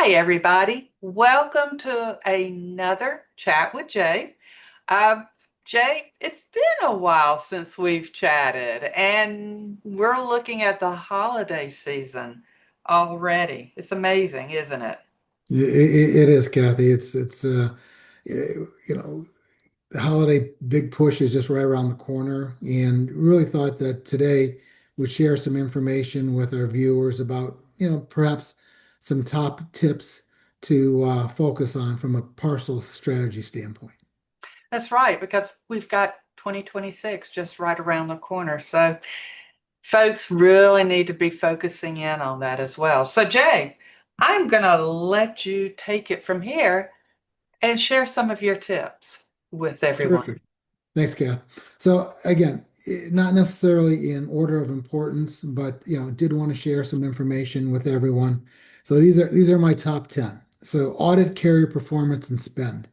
Hi, everybody. Welcome to another chat with Jay. Uh, Jay, it's been a while since we've chatted, and we're looking at the holiday season already. It's amazing, isn't it? It is, Kathy. You know, the holiday big push is just right around the corner, and really thought that today would share some information with our viewers about, perhaps some top tips to focus on from a parcel strategy standpoint. That's right, because we've got 2026 just right around the corner. So, folks really need to be focusing in on that as well. So, Jay, I'm going to let you take it from here and share some of your tips with everyone. Terrific. Thanks, Kath. So again, not necessarily in order of importance, but did want to share some information with everyone. So these are my top 10. So audit carrier performance and spend.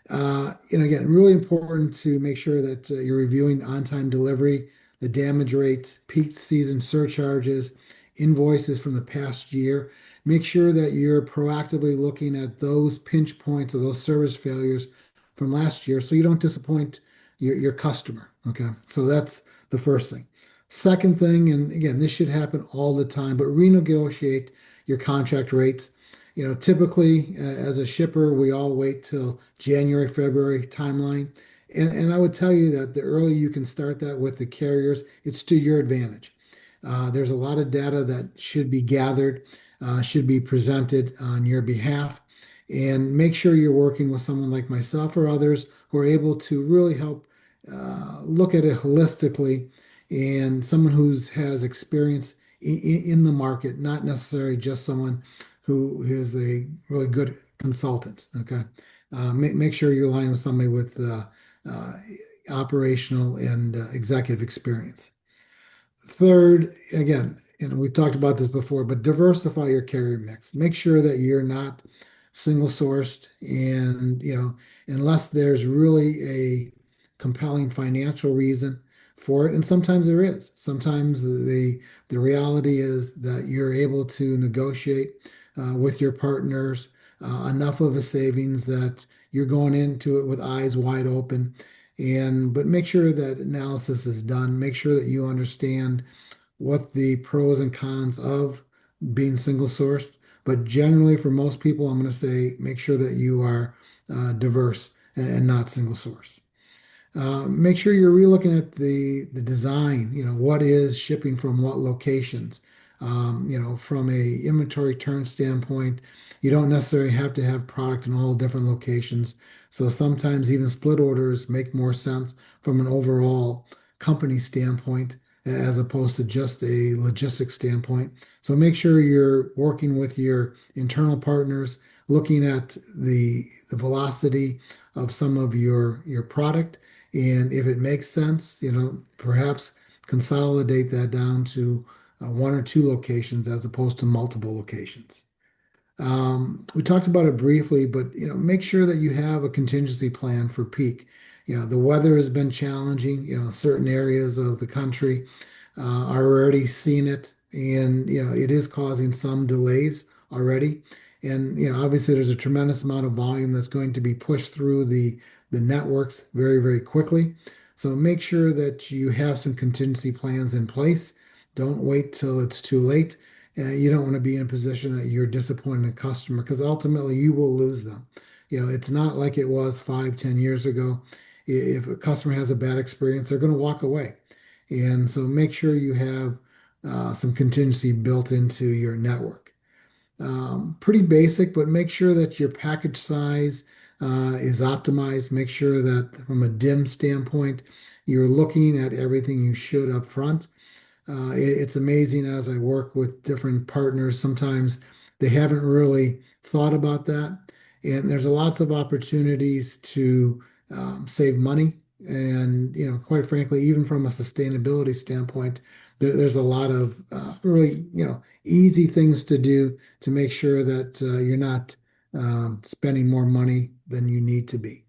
Again, really important to make sure that you're reviewing the on-time delivery, the damage rates, peak season surcharges, invoices from the past year. Make sure that you're proactively looking at those pinch points or those service failures from last year so you don't disappoint your customer. Okay, so that's the first thing. Second thing, and again, this should happen all the time, but renegotiate your contract rates. Typically, as a shipper, we all wait till January, February timeline. And I would tell you that the earlier you can start that with the carriers, it's to your advantage. There's a lot of data that should be gathered, should be presented on your behalf. And make sure you're working with someone like myself or others who are able to really help look at it holistically and someone who's has experience in the market, not necessarily just someone who is a really good consultant. Okay. Make sure you're aligning with somebody with uh, operational and executive experience. Third, again, we've talked about this before, but diversify your carrier mix. Make sure that you're not single sourced and, unless there's really a compelling financial reason for it, and sometimes there is. Sometimes the reality is that you're able to negotiate with your partners enough of a savings that you're going into it with eyes wide open. But make sure that analysis is done. Make sure that you understand what the pros and cons of being single sourced. But generally, for most people, I'm going to say make sure that you are diverse and not single source. Make sure you're relooking at the design. What is shipping from what locations? From a inventory turn standpoint, you don't necessarily have to have product in all different locations. So sometimes even split orders make more sense from an overall company standpoint as opposed to just a logistics standpoint. So make sure you're working with your internal partners, looking at the velocity of some of your product, and if it makes sense, perhaps consolidate that down to one or two locations as opposed to multiple locations. We talked about it briefly, but make sure that you have a contingency plan for peak. The weather has been challenging. Certain areas of the country are already seeing it, and it is causing some delays already. And obviously, there's a tremendous amount of volume that's going to be pushed through the networks very, very quickly. So make sure that you have some contingency plans in place. Don't wait till it's too late. You don't want to be in a position that you're disappointing a customer because ultimately you will lose them. It's not like it was 5, 10 years ago. If a customer has a bad experience, they're going to walk away. And so make sure you have some contingency built into your network. Pretty basic, but make sure that your package size is optimized. Make sure that from a DIM standpoint, you're looking at everything you should up front. It's amazing as I work with different partners. Sometimes they haven't really thought about that. And there's lots of opportunities to save money. And, quite frankly, even from a sustainability standpoint, there's a lot of really, easy things to do to make sure that you're not spending more money than you need to be.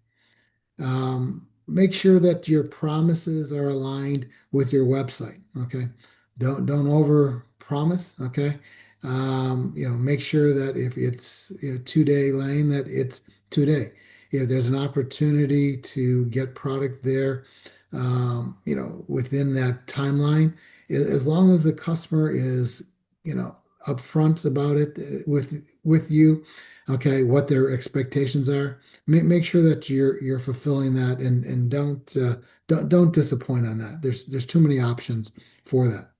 Make sure that your promises are aligned with your website. Okay. Don't over promise. Okay. Make sure that if it's a 2-day lane, that it's 2-day. If there's an opportunity to get product there, within that timeline, as long as the customer is, upfront about it with you, okay, what their expectations are, make sure that you're fulfilling that, and don't disappoint on that. There's too many options for that.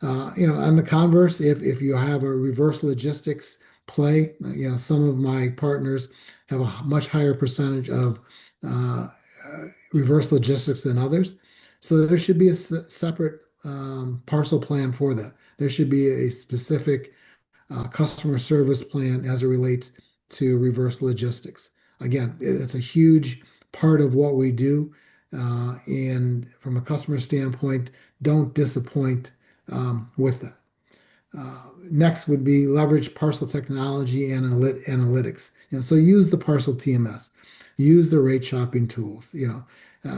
On the converse, if you have a reverse logistics play, some of my partners have a much higher percentage of reverse logistics than others. So there should be a separate parcel plan for that. There should be a specific customer service plan as it relates to reverse logistics. Again, it's a huge part of what we do. And from a customer standpoint, don't disappoint with that. Next would be leverage parcel technology and analytics. So use the parcel TMS, use the rate shopping tools.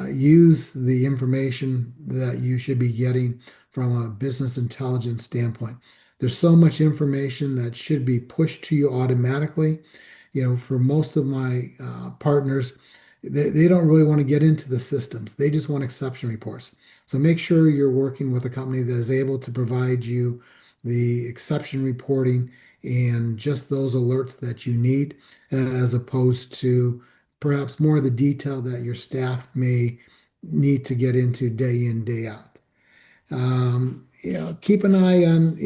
Use the information that you should be getting from a business intelligence standpoint. There's so much information that should be pushed to you automatically. For most of my partners, they don't really want to get into the systems. They just want exception reports. So make sure you're working with a company that is able to provide you the exception reporting and just those alerts that you need, as opposed to perhaps more of the detail that your staff may need to get into day in, day out. Keep an eye on,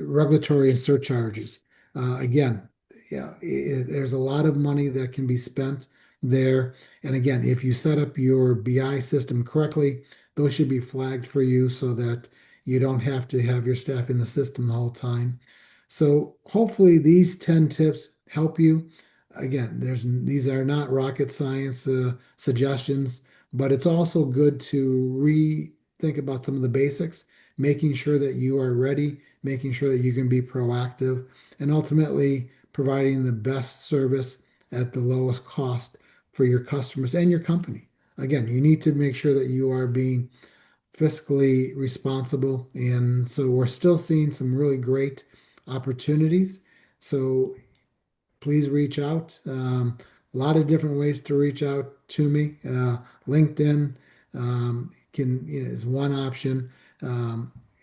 regulatory and surcharges. Again, there's a lot of money that can be spent there. And again, if you set up your BI system correctly, those should be flagged for you so that you don't have to have your staff in the system the whole time. So hopefully these 10 tips help you. Again, these are not rocket science suggestions, but it's also good to think about some of the basics, making sure that you are ready, making sure that you can be proactive, and ultimately providing the best service at the lowest cost for your customers and your company. Again, you need to make sure that you are being fiscally responsible. And so we're still seeing some really great opportunities. So please reach out. A lot of different ways to reach out to me. LinkedIn is one option.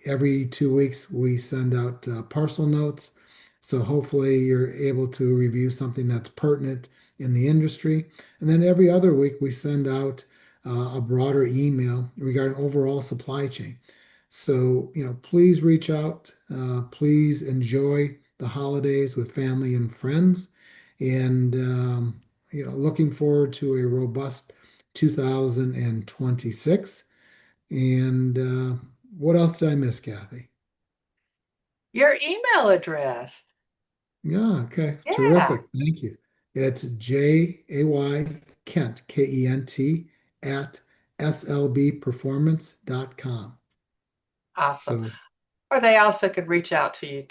Every 2 weeks, we send out parcel notes. So hopefully you're able to review something that's pertinent in the industry. And then every other week, we send out a broader email regarding overall supply chain. So, please reach out. Please enjoy the holidays with family and friends. And, looking forward to a robust 2026. And what else did I miss, Kathy? Your email address. Yeah, okay. Yeah. Terrific. Thank you. It's Jay Kent, Kent, at slbperformance.com. Awesome. So Or they also could reach out to you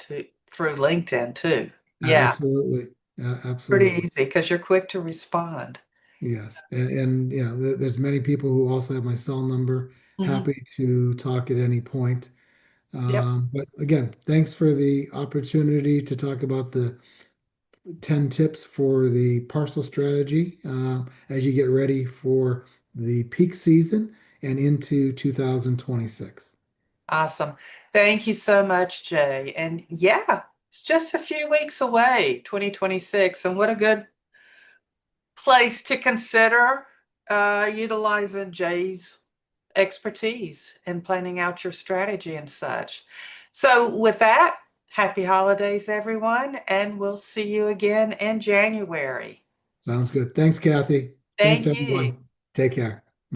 through LinkedIn too. Yeah, absolutely. pretty Absolutely. easy because you're quick to respond. Yes. And there's many people who also have my cell number. Hmm. Happy to talk at any point. Yep. But again, thanks for the opportunity to talk about the 10 tips for the parcel strategy as you get ready for the peak season and into 2026. Awesome. Thank you so much, Jay. And yeah, it's just a few weeks away, 2026. And what a good place to consider utilizing Jay's expertise in planning out your strategy and such. So, with that, happy holidays, everyone, and we'll see you again in January. Sounds good. Thanks, Kathy. Thanks, Thank you. everyone. Take care.